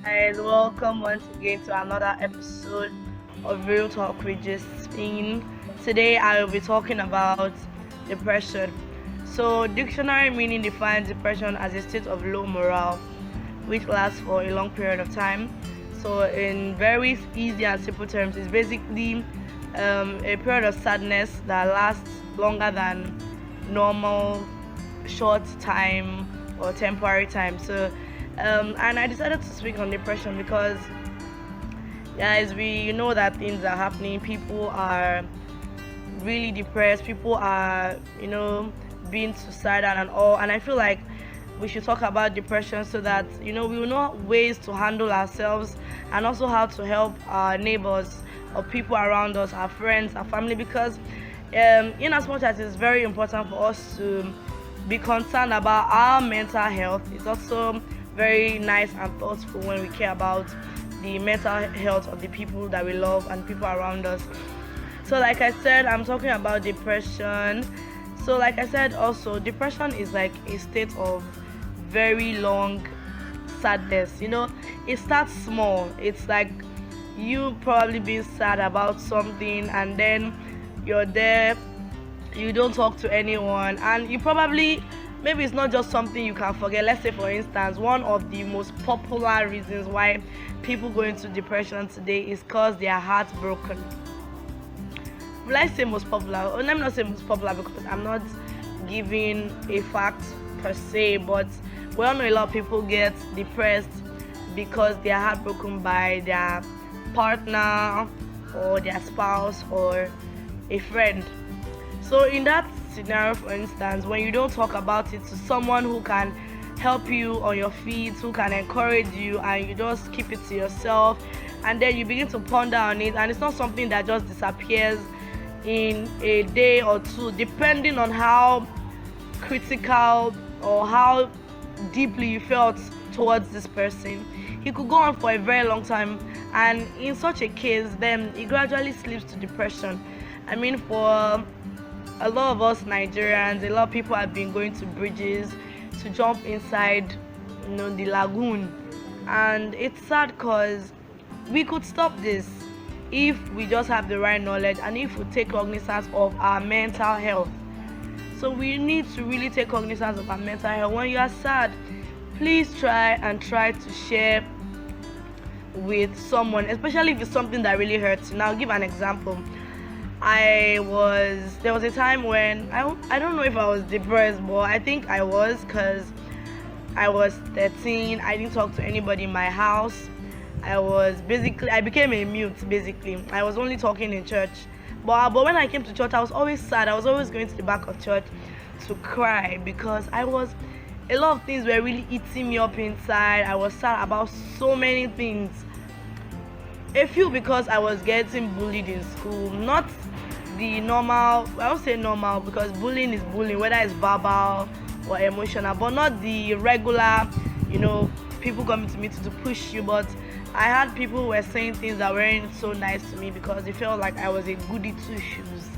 Guys, welcome once again to another episode of Real Talk with Justine. Today I will be talking about depression. So, dictionary meaning defines depression as a state of low morale which lasts for a long period of time. So, in very easy and simple terms, it's basically a period of sadness that lasts longer than normal short time or temporary time. And I decided to speak on depression because, guys, we know that things are happening. People are really depressed. People are, being suicidal and all. And I feel like we should talk about depression so that we will know ways to handle ourselves and also how to help our neighbors or people around us, our friends, our family, because in as much as it's very important for us to be concerned about our mental health, it's also very nice and thoughtful when we care about the mental health of the people that we love and people around us. So, like I said, I'm talking about depression. So, like I said, also, depression is like a state of very long sadness. It starts small. It's like you probably being sad about something, and then you're there, you don't talk to anyone, and you probably, maybe it's not just something you can forget. Let's say, for instance, one of the most popular reasons why people go into depression today is because they are heartbroken. Will I say most popular? Or let me not say most popular because I'm not giving a fact per se, but we all know a lot of people get depressed because they are heartbroken by their partner or their spouse or a friend. So in that scenario, for instance, when you don't talk about it to someone who can help you on your feet, who can encourage you, and you just keep it to yourself, and then you begin to ponder on it, and it's not something that just disappears in a day or two, depending on how critical or how deeply you felt towards this person. He could go on for a very long time, and in such a case, then it gradually slips to depression. I mean, for a lot of us Nigerians, a lot of people have been going to bridges to jump inside, the lagoon, and it's sad because we could stop this if we just have the right knowledge and if we take cognizance of our mental health. So we need to really take cognizance of our mental health. When you are sad, please try to share with someone, especially if it's something that really hurts you. Now, I'll give an example. There was a time when I don't know if I was depressed, but I think I was, because I was 13. I didn't talk to anybody in my house. I became a mute. Basically, I was only talking in church, but when I came to church, I was always sad. I was always going to the back of church to cry because a lot of things were really eating me up inside. I was sad about so many things. A few because I was getting bullied in school, not the normal. I won't say normal because bullying is bullying, whether it's verbal or emotional, but not the regular, people coming to me to push you. But I had people who were saying things that weren't so nice to me because they felt like I was a goody two shoes,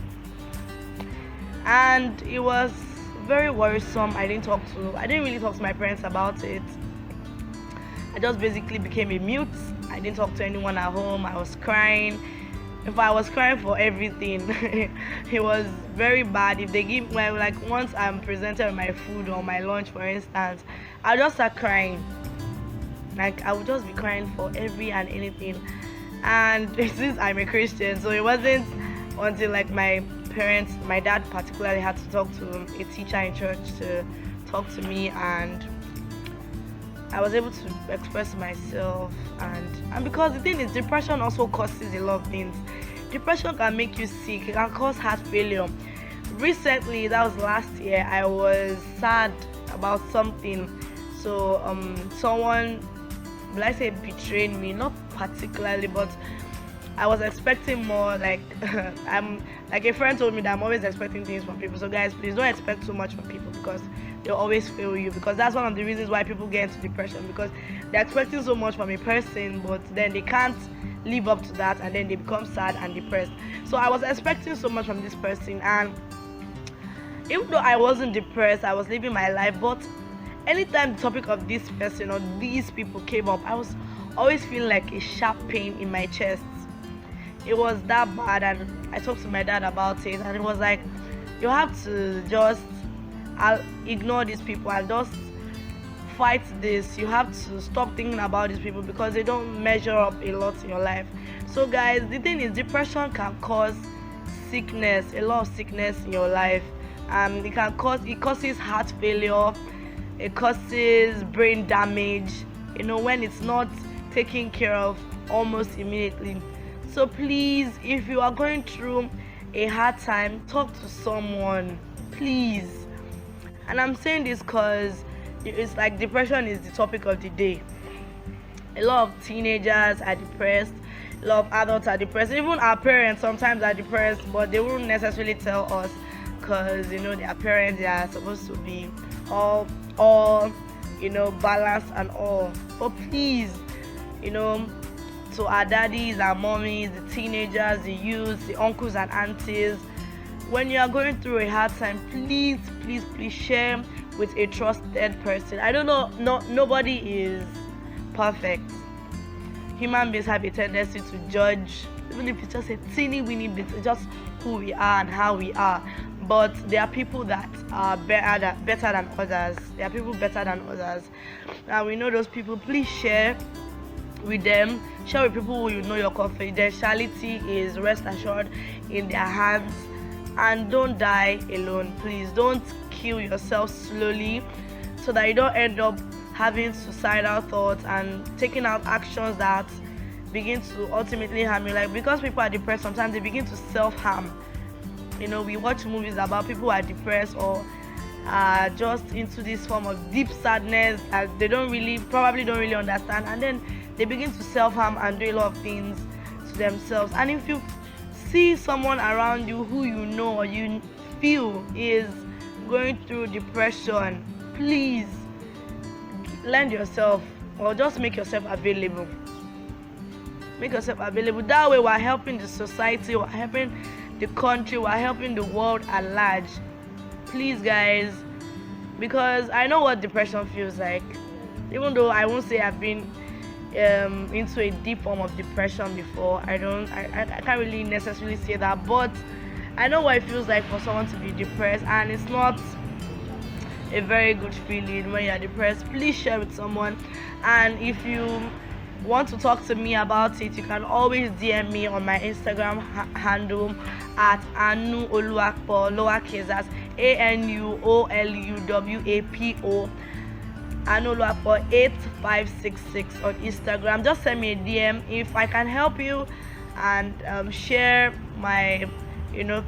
and it was very worrisome. I didn't really talk to my parents about it. I just basically became a mute. I didn't talk to anyone at home. I was crying. If I was crying for everything, it was very bad. If they give, well, like once I'm presented with my food or my lunch, for instance, I'll just start crying. Like I would just be crying for every and anything. And since I'm a Christian, so it wasn't until like my parents, my dad particularly, had to talk to a teacher in church to talk to me, and I was able to express myself, and because the thing is, depression also causes a lot of things. Depression can make you sick. It can cause heart failure. Recently, that was last year, I was sad about something. So someone, will I say, betrayed me? Not particularly, but I was expecting more. Like I'm like a friend told me that I'm always expecting things from people. So guys, please don't expect too much from people because they'll always fail you. Because that's one of the reasons why people get into depression, because they're expecting so much from a person, but then they can't live up to that, and then they become sad and depressed. So I was expecting so much from this person, and even though I wasn't depressed, I was living my life. But anytime the topic of this person or these people came up, I was always feeling like a sharp pain in my chest. It was that bad, and I talked to my dad about it, and it was like, you have to just ignore these people and just fight this. You have to stop thinking about these people because they don't measure up a lot in your life. So guys, the thing is, depression can cause sickness, a lot of sickness in your life. It causes heart failure, it causes brain damage, when it's not taken care of almost immediately. So please, if you are going through a hard time, talk to someone, please. And I'm saying this because it's like depression is the topic of the day. A lot of teenagers are depressed, a lot of adults are depressed, even our parents sometimes are depressed, but they won't necessarily tell us because their parents, they are supposed to be all balanced and all. But please, to our daddies, our mommies, the teenagers, the youths, the uncles and aunties, when you are going through a hard time, please share with a trusted person. I don't know, nobody is perfect. Human beings have a tendency to judge, even if it's just a teeny weeny bit, it's just who we are and how we are. But there are people that are better than others. There are people better than others, and we know those people. Please share with them. Share with people who your confidentiality is, rest assured, in their hands. And don't die alone. Please don't kill yourself slowly, so that you don't end up having suicidal thoughts and taking out actions that begin to ultimately harm you. Like, because people are depressed, sometimes they begin to self-harm. We watch movies about people who are depressed or are just into this form of deep sadness as they probably don't really understand, and then they begin to self-harm and do a lot of things to themselves. And if you see someone around you who or you feel is going through depression, please lend yourself or just make yourself available. That way we're helping the society, we're helping the country, we're helping the world at large. Please guys, because I know what depression feels like. Even though I won't say I've been into a deep form of depression before, I can't really necessarily say that, but I know what it feels like for someone to be depressed, and it's not a very good feeling when you're depressed. Please share with someone, and if you want to talk to me about it, you can always DM me on my Instagram handle at Anu Oluwapo, lowercase as ANUOLUWAPO, Anu Oluwapo 8566 on Instagram. Just send me a DM. If I can help you and share my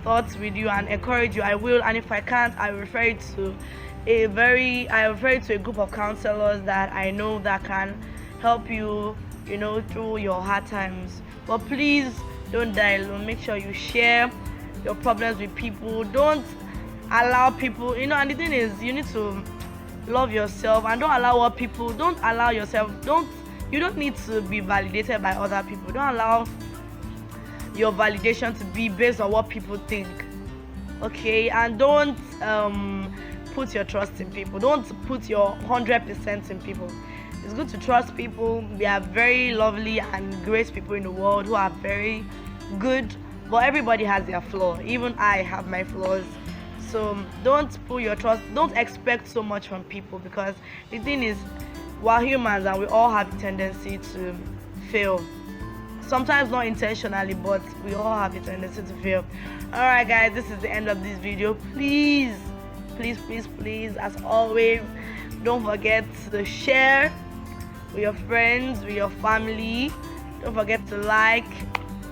thoughts with you and encourage you, I will. And if I can't, I refer you to a group of counselors that I know that can help you through your hard times. But please don't die alone. Make sure you share your problems with people. Don't allow people, and the thing is, you need to love yourself and don't allow yourself, you don't need to be validated by other people. Don't allow your validation to be based on what people think, okay? And don't put your trust in people. Don't put your 100% in people. It's good to trust people. They are very lovely and great people in the world who are very good, but everybody has their flaw. Even I have my flaws. So don't put your trust, don't expect so much from people, because the thing is, we're humans and we all have a tendency to fail. Sometimes not intentionally, but we all have a tendency to fail. Alright guys, this is the end of this video. Please, as always, don't forget to share with your friends, with your family. Don't forget to like,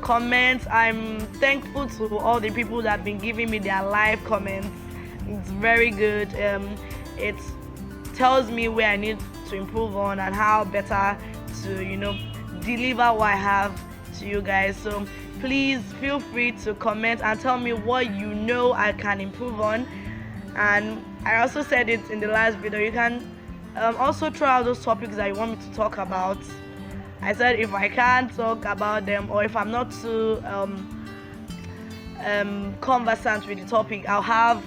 comment. I'm thankful to all the people that have been giving me their live comments. It's very good. It tells me where I need to improve on and how better to deliver what I have to you guys. So please feel free to comment and tell me what I can improve on. And I also said it in the last video, you can also throw out those topics that you want me to talk about. I said if I can't talk about them, or if I'm not too conversant with the topic, I'll have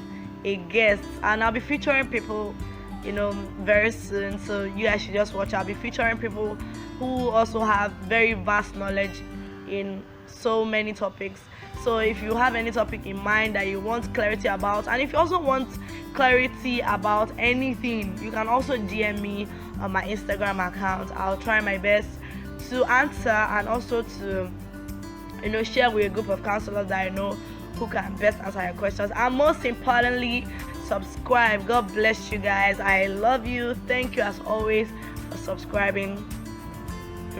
a guest, and I'll be featuring people very soon. So you guys should just watch. I'll be featuring people who also have very vast knowledge in so many topics. So if you have any topic in mind that you want clarity about, and if you also want clarity about anything, you can also DM me on my Instagram account. I'll try my best to answer, and also to share with a group of counselors that I know who can best answer your questions. And most importantly, subscribe. God bless you guys. I love you. Thank you as always for subscribing.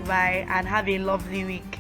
Bye, and have a lovely week.